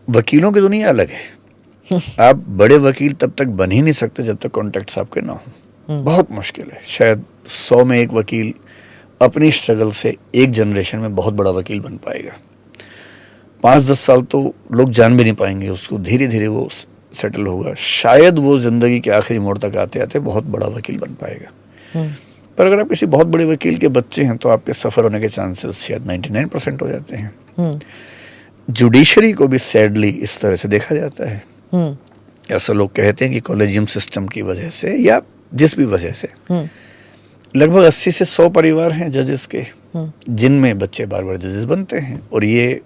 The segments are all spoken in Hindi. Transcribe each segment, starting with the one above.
वकीलों की दुनिया अलग है। आप बड़े वकील तब तक बन ही नहीं सकते जब तक कॉन्टैक्ट्स आपके ना हो। बहुत मुश्किल है। शायद 100 में एक वकील अपनी स्ट्रगल से एक जनरेशन में बहुत बड़ा वकील बन पाएगा। 5-10 साल तो लोग जान भी नहीं पाएंगे उसको, धीरे धीरे वो सेटल होगा। शायद वो जिंदगी के आखिरी मोड़ तक आते आते बहुत बड़ा वकील बन पाएगा। पर अगर आप किसी बहुत बड़े वकील के बच्चे हैं तो आपके सफर होने के चांसेस शायद 99% हो जाते हैं। जुडिशरी को भी सैडली इस तरह से देखा जाता है। ऐसा लोग कहते हैं कि कॉलेजियम सिस्टम की वजह से या जिस भी वजह से लगभग 80 से 100 परिवार हैं जजेस के जिनमें बच्चे बार बार जजेस बनते हैं। और ये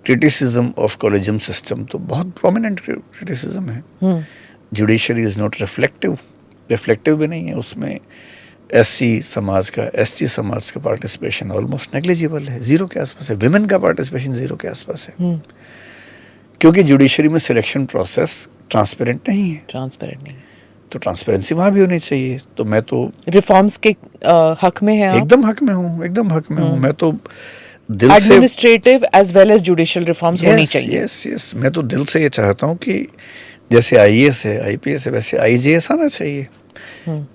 क्रिटिसिज्म ऑफ कॉलेजियम सिस्टम तो बहुत प्रोमिनेंट क्रिटिसिज्म है। जुडिशरी इज नॉट रिफ्लेक्टिव भी नहीं है। उसमें एससी समाज का, एसटी समाज का पार्टिसिपेशन ऑलमोस्ट नेग्लिजिबल है, 0 के आसपास है। विमेन का पार्टिसिपेशन 0 के आसपास है। क्योंकि जुडिशरी में सिलेक्शन प्रोसेस ट्रांसपेरेंट नहीं है। तो ट्रांसपेरेंसी वहां भी होनी चाहिए। तो मैं तो रिफॉर्म्स के हक में है। एकदम हक में हूँ। मैं तो दिल से administrative as well as judicial reforms होनी चाहिए। यस, मैं तो दिल से ये चाहता हूँ कि जैसे आईएएस है, आईपीएस है, वैसे आईजेएस आना चाहिए।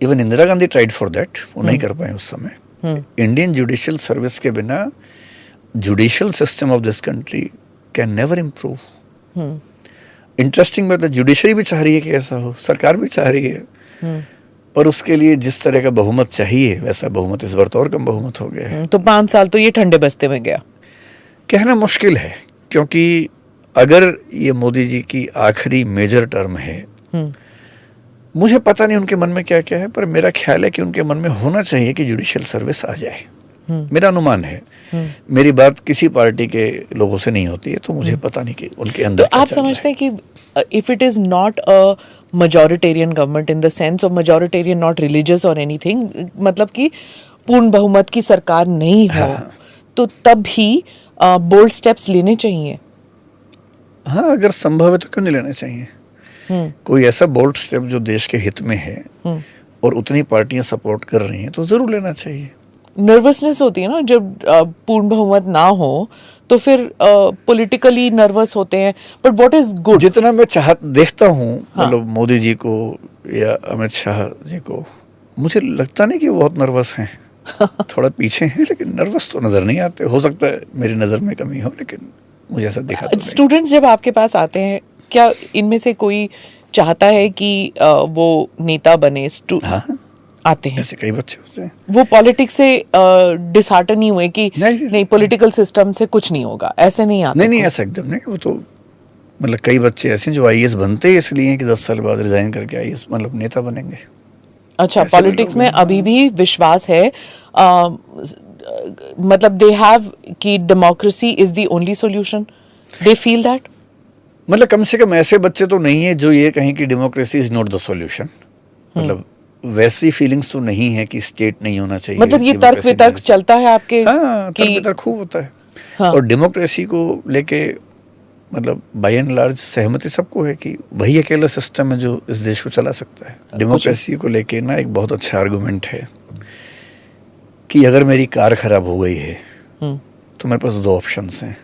Even Indira Gandhi tried for that, वो नहीं कर पाए उस समय। इंडियन जुडिशियल सर्विस के बिना judicial system of this country can never improve. Interesting बात है, जुडिशरी भी चाह रही है कि ऐसा हो, सरकार भी चाह रही है, पर उसके लिए जिस तरह का बहुमत चाहिए वैसा बहुमत इस बार तो और कम बहुमत हो गया है। तो 5 साल तो ये ठंडे बस्ते में गया। कहना मुश्किल है, क्योंकि अगर ये मोदी जी की आखिरी मेजर टर्म है, मुझे पता नहीं उनके मन में क्या क्या है, पर मेरा ख्याल है कि उनके मन में होना चाहिए कि जुडिशियल सर्विस आ जाए। मेरा अनुमान है। मेरी बात किसी पार्टी के लोगों से नहीं होती है, तो मुझे पता नहीं कि उनके अंदर तो आप समझते हैं कि if it is not a majorитarian government in the sense of majorитarian not religious or anything, मतलब कि पूर्ण बहुमत की सरकार नहीं हो, तो तब ही बोल्ड स्टेप्स लेने चाहिए। हाँ, अगर संभव है तो क्यों नहीं लेने चाहिए। कोई ऐसा बोल्ड स्टेप जो देश के हित में है और उतनी पार्टियां सपोर्ट कर रही हैं तो जरूर लेना चाहिए। नर्वसनेस होती है ना जब पूर्ण बहुमत ना हो, तो फिर पॉलिटिकली नर्वस होते हैं। बट व्हाट इज गुड, जितना मैं देखता हूँ मतलब मोदी जी को या अमित शाह जी को, मुझे लगता नहीं कि वो बहुत नर्वस हैं। थोड़ा पीछे हैं, लेकिन नर्वस तो नजर नहीं आते। हो सकता है मेरी नजर में कमी हो, लेकिन मुझे ऐसा दिखा तो नहीं। स्टूडेंट्स जब आपके पास आते हैं, क्या इनमें से कोई चाहता है कि वो नेता बने? आते हैं ऐसे कई बच्चे होते हैं। वो पॉलिटिक्स से डिसहार्टन नहीं हुए कि नहीं पॉलिटिकल सिस्टम से कुछ नहीं होगा, ऐसे नहीं आते? नहीं, ऐसा एकदम नहीं। वो तो मतलब कई बच्चे ऐसे हैं जो आईएएस बनते हैं इसलिए कि 10 साल बाद रिजाइन करके आईएएस मतलब नेता बनेंगे। अच्छा, पॉलिटिक्स में अभी भी विश्वास है, मतलब दे हैव कि democracy is the only solution, they feel that. मतलब कम से कम ऐसे बच्चे तो नहीं है जो ये कहें कि democracy is not the solution. मतलब वैसी फीलिंग्स तो नहीं है कि स्टेट नहीं होना चाहिए। मतलब ये तर्क वितर्क चलता है आपके? हाँ, तर्क वितर्क खूब होता है। हाँ। और डेमोक्रेसी को लेके मतलब बाय एंड लार्ज सहमति सबको है कि वही अकेला सिस्टम है जो इस देश को चला सकता है। डेमोक्रेसी को लेके ना एक बहुत अच्छा आर्गुमेंट है कि अगर मेरी कार खराब हो गई है तो मेरे पास 2 ऑप्शंस हैं,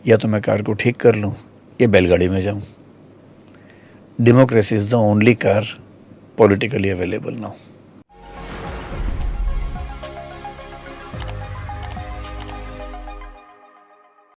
या तो मैं कार को ठीक कर लूँ या बैलगाड़ी में जाऊँ। Democracy is the only car politically available now.